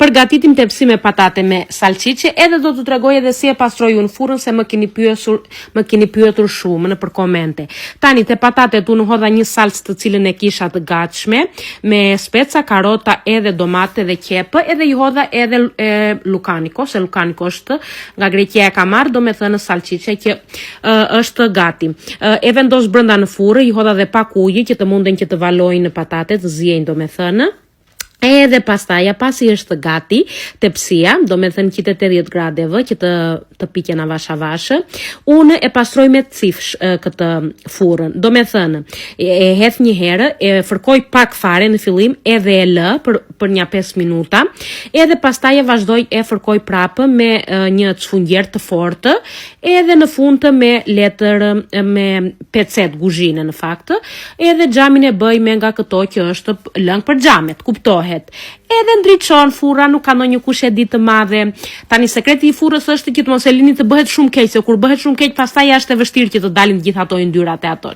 përgatitim tepsi me patate me salcice, edhe do t'u tregoj edhe si e pastroj unë furrën se më keni pyetur shumë në komente. Tani te patatet unë hodha një salcë të cilën e kisha të gatshme me speca, karota edhe domate dhe qepë, edhe i hodha edhe lukaniko, se lukaniko është nga Greqia e ka marrë, do me thënë salcice që është gati. E vendos brenda në furrë, i hodha dhe pak ujë që të munden që të valojnë patatet, të ziejnë do me thënë. Edhe pastaja, pasi është gati, tepsia, do me thënë 180 gradeve, që të piqen avash, unë e pastroj me cifsh këtë furrën. Do me thënë, e hedh një herë, e fërkoj pak fare në fillim, edhe e lë për një 5 minuta, edhe pastaj e vazhdoj e fërkoj prapë me një çfungjer të fortë, edhe në fund me letër, me pecet guzhine në fakt, edhe xhamin e bëj me nga këto që është lëng për xhamet, kuptohet. Edhe ndriçon furra, nuk ka ndonjë kushe ditë të madhe. Tani sekreti i furrës është që të mos e lini të bëhet shumë keq, se kur bëhet shumë keq pastaj është e vështirë që të dalin gjithë ato yndyrat e ato.